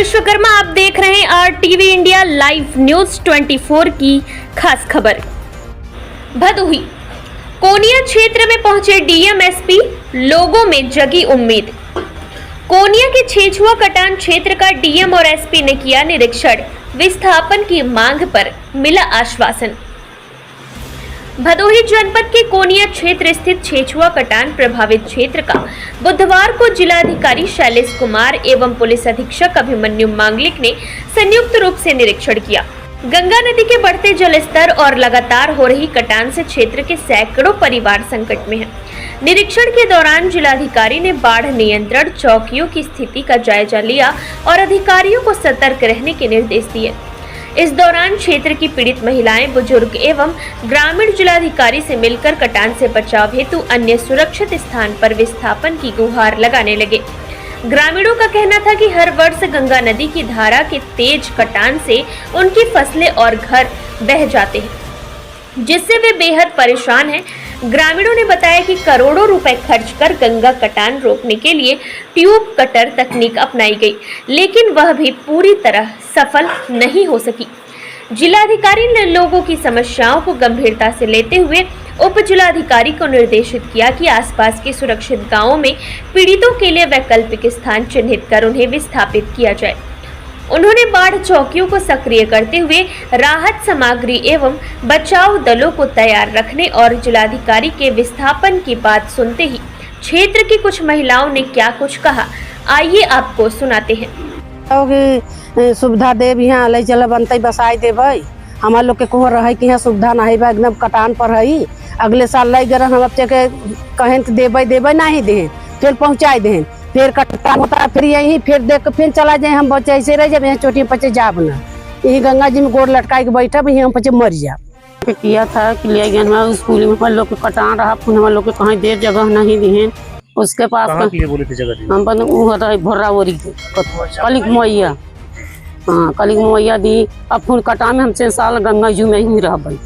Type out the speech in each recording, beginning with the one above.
विश्वकर्मा, आप देख रहे हैं RTV इंडिया लाइव न्यूज 24 की खास खबर। भदोही कोनिया क्षेत्र में पहुंचे डीएम एसपी, लोगों में जगी उम्मीद। कोनिया के छेछुआ कटान क्षेत्र का डीएम और एसपी ने किया निरीक्षण, विस्थापन की मांग पर मिला आश्वासन। भदोही जनपद के कोनिया क्षेत्र स्थित छेछुआ कटान प्रभावित क्षेत्र का बुधवार को जिलाधिकारी शैलेश कुमार एवं पुलिस अधीक्षक अभिमन्यु मांगलिक ने संयुक्त रूप से निरीक्षण किया। गंगा नदी के बढ़ते जलस्तर और लगातार हो रही कटान से क्षेत्र के सैकड़ों परिवार संकट में हैं। निरीक्षण के दौरान जिलाधिकारी ने बाढ़ नियंत्रण चौकियों की स्थिति का जायजा लिया और अधिकारियों को सतर्क रहने के निर्देश दिए। इस दौरान क्षेत्र की पीड़ित महिलाएं, बुजुर्ग एवं ग्रामीण जिलाधिकारी से मिलकर कटान से बचाव हेतु अन्य सुरक्षित स्थान पर विस्थापन की गुहार लगाने लगे। ग्रामीणों का कहना था कि हर वर्ष गंगा नदी की धारा के तेज कटान से उनकी फसलें और घर बह जाते हैं, जिससे वे बेहद परेशान हैं। ग्रामीणों ने बताया कि करोड़ों रुपए खर्च कर गंगा कटान रोकने के लिए ट्यूब कटर तकनीक अपनाई गई, लेकिन वह भी पूरी तरह सफल नहीं हो सकी। जिलाधिकारी ने लोगों की समस्याओं को गंभीरता से लेते हुए उप जिलाधिकारी को निर्देशित किया कि आसपास के सुरक्षित गांवों में पीड़ितों के लिए वैकल्पिक स्थान चिन्हित कर उन्हें विस्थापित किया जाए। उन्होंने बाढ़ चौकियों को सक्रिय करते हुए राहत सामग्री एवं बचाव दलों को तैयार रखने और जिलाधिकारी के विस्थापन की बात सुनते ही क्षेत्र की कुछ महिलाओं ने क्या कुछ कहा, आइए आपको सुनाते हैं। सुविधा देव यहाँ ले चल बनते बसाई देवे, हमारे लोग के कहाँ रहे कि यहाँ सुविधा नहीं बा, एकदम कटान पर है। अगले साल लाई गर हम बच्चे के कहें देवे नहीं दे, फिर पहुँचाई दे, फिर कटान होता, फिर यही फिर देख फिर चला जाए। हम बच्चे ऐसे रह जाए, चोटी पचे जाब ना, यही गंगा जी में गोड़ लटका के बैठा हम पचे मर जा। किया था कि ले गए स्कूल में हम लोग के कटान रहा, फिर हम लोग के कहीं देर जगह नहीं दिए। उसके पास बोले थे जगह हम भर्रावरी कलिक मैया, हाँ कलिक मैया दी। अब फूल कटा में हम 6 साल गंगा जी में ही रह गई।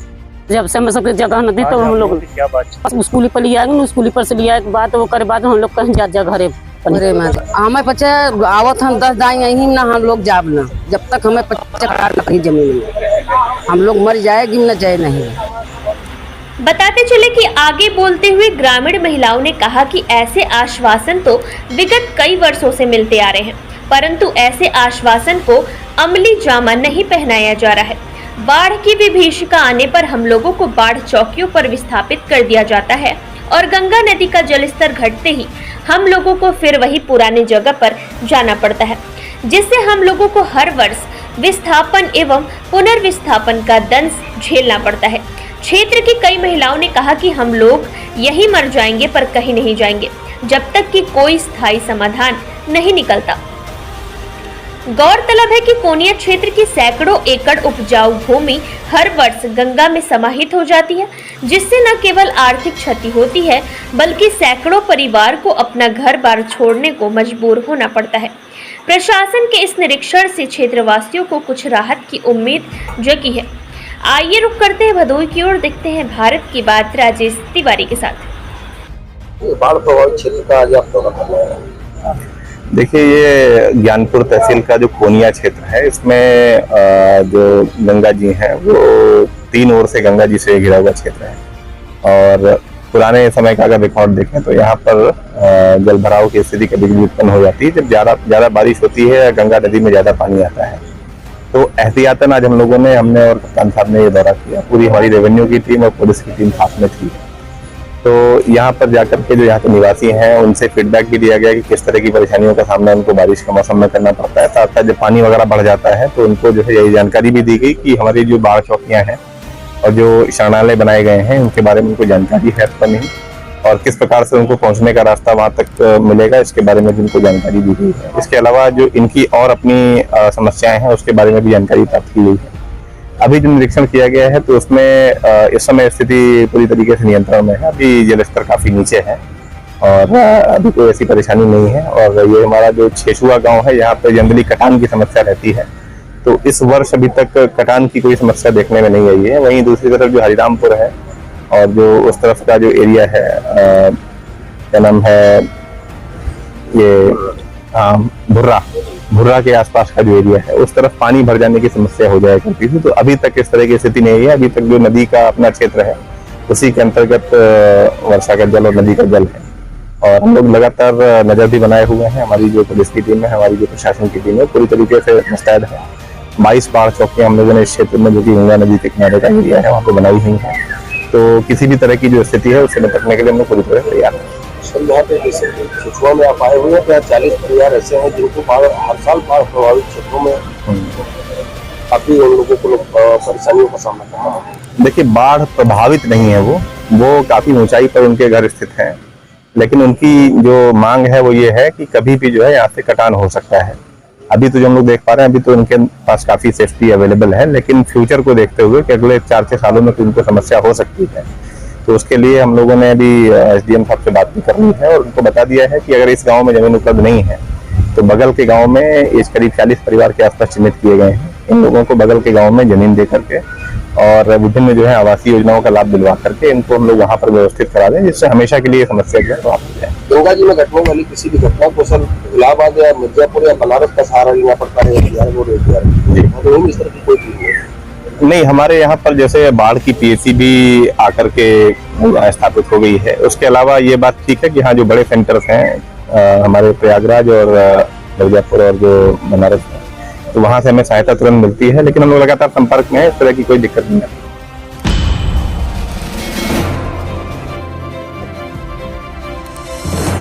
जब से हम सबके जगह न दी तो हम लोग स्कूली पर लिया, स्कूली पर से लिया के बाद वो करे बाद हम लोग कहीं जा घरे में हमें पचे आवत हम 10 दाई यही ना हम लोग जाब ना, जब तक हमें 50 नहीं जमीन में हम लोग मर जाएगी न जाए नहीं। बताते चले कि आगे बोलते हुए ग्रामीण महिलाओं ने कहा कि ऐसे आश्वासन तो विगत कई वर्षों से मिलते आ रहे हैं, परंतु ऐसे आश्वासन को अमली जामा नहीं पहनाया जा रहा है। बाढ़ की विभीषिका आने पर हम लोगों को बाढ़ चौकियों पर विस्थापित कर दिया जाता है और गंगा नदी का जलस्तर घटते ही हम लोगों को फिर वही पुराने जगह पर जाना पड़ता है, जिससे हम लोगों को हर वर्ष विस्थापन एवं पुनर्विस्थापन का दंश झेलना पड़ता है। क्षेत्र की कई महिलाओं ने कहा कि हम लोग यही मर जाएंगे पर कहीं नहीं जाएंगे जब तक कि कोई स्थायी समाधान नहीं निकलता। गौरतलब है कि कोनिया क्षेत्र की सैकड़ों एकड़ उपजाऊ भूमि हर वर्ष गंगा में समाहित हो जाती है, जिससे न केवल आर्थिक क्षति होती है बल्कि सैकड़ों परिवार को अपना घर बार छोड़ने को मजबूर होना पड़ता है। प्रशासन के इस निरीक्षण से क्षेत्रवासियों को कुछ राहत की उम्मीद जगी है। आइए रुक करते हैं भदोही की ओर, देखते हैं भारत की बात राजेश तिवारी के साथ। बाढ़ प्रभावित क्षेत्र का आज आपको देखिए, ये ज्ञानपुर तहसील का जो कोनिया क्षेत्र है, इसमें जो गंगा जी हैं वो 3 ओर से गंगा जी से घिरा हुआ क्षेत्र है। और पुराने समय का अगर रिकॉर्ड देखें तो यहाँ पर जल भराव की स्थिति कभी कभी उत्पन्न हो जाती है जब ज्यादा बारिश होती है या गंगा नदी में ज्यादा पानी आता है। तो एहतियातन आज हमने और कप्तान साहब ने ये दौरा किया। पूरी हमारी रेवेन्यू की टीम और पुलिस की टीम साथ में थी। तो यहाँ पर जाकर के जो यहाँ के निवासी हैं उनसे फीडबैक भी दिया गया कि किस तरह की परेशानियों का सामना उनको बारिश के मौसम में करना पड़ता है। साथ साथ जब पानी वगैरह बढ़ जाता है तो उनको जो है यही जानकारी भी दी गई कि हमारी जो बाढ़ चौकियाँ हैं और जो शरणालय बनाए गए हैं उनके बारे में उनको जानकारी है नहीं, और किस प्रकार से उनको पहुँचने का रास्ता वहाँ तक मिलेगा इसके बारे में भी उनको जानकारी दी गई है। इसके अलावा जो इनकी और अपनी समस्याएं हैं उसके बारे में भी जानकारी प्राप्त की गई है। अभी जो निरीक्षण किया गया है तो उसमें इस समय स्थिति पूरी तरीके से नियंत्रण में है। अभी जलस्तर काफी नीचे है और अभी कोई ऐसी परेशानी नहीं है। और ये हमारा जो छेछुआ गांव है, यहाँ पे जनरली कटान की समस्या रहती है, तो इस वर्ष अभी तक कटान की कोई समस्या देखने में नहीं आई है। वहीं दूसरी तरफ जो हरिरामपुर है और जो उस तरफ का जो एरिया है, क्या नाम है ये, भुर्रा, भुर्रा के आसपास का जो एरिया है उस तरफ पानी भर जाने की समस्या हो जाया करती थी। तो अभी तक इस तरह की स्थिति नहीं है। अभी तक जो नदी का अपना क्षेत्र है उसी के अंतर्गत वर्षा का जल और नदी का जल है, और हम लोग लगातार नजर भी बनाए हुए हैं। हमारी जो पुलिस की टीम है, हमारी जो प्रशासन की टीम है, पूरी तरीके से मुस्तैद है। 22 बाढ़ चौकियां हम लोगों ने इस क्षेत्र में, जो कि गंगा नदी के किनारे का एरिया है, वहाँ पे बनाई हुई है। तो किसी भी तरह की जो स्थिति है उससे निपटने के लिए हम लोग पूरी तरह तैयार हैं। सर, यहाँ पे जैसे छिछुआ में आप आए हुए हैं, क्या 40 परिवार ऐसे हैं जिनको हर साल बाढ़ प्रभावित क्षेत्रों में काफी उन लोगों को परेशानियों का सामना करना है? देखिए, बाढ़ प्रभावित नहीं है, वो काफी ऊंचाई पर उनके घर स्थित हैं, लेकिन उनकी जो मांग है वो ये है कि कभी भी जो है यहाँ से कटान हो सकता है। अभी तो जो हम लोग देख पा रहे हैं, अभी तो उनके पास काफी सेफ्टी अवेलेबल है, लेकिन फ्यूचर को देखते हुए कि अगले 4-6 सालों में तो उनको समस्या हो सकती है। तो उसके लिए हम लोगों ने अभी SDM साहब से बात भी कर ली है और उनको बता दिया है कि अगर इस गांव में जमीन उपलब्ध नहीं है तो बगल के गांव में इस करीब 40 परिवार के आसपास चिन्हित किए गए हैं। इन लोगों को बगल के गांव में जमीन दे करके और विभिन्न जो है आवासीय योजनाओं का लाभ दिलवा करके इनको हम लोग वहाँ पर व्यवस्थित करा दें, जिससे हमेशा के लिए समस्या जो है समाप्त हो जाए। गंगा जी में घटने वाली किसी भी घटना को सर इलाहाबाद या मिर्जापुर या बनारस का सहारा लेना पड़ता है, तो इस तरह की कोई चीज नहीं, हमारे यहाँ पर जैसे बाढ़ की PSC भी आकर के स्थापित हो गई है। उसके अलावा ये बात ठीक है कि हाँ, जो बड़े सेंटर्स हैं हमारे प्रयागराज और मिर्जापुर और जो बनारस है, तो वहाँ से हमें सहायता तुरंत मिलती है, लेकिन हम लोग लगातार संपर्क में हैं, इस तरह की कोई दिक्कत नहीं है।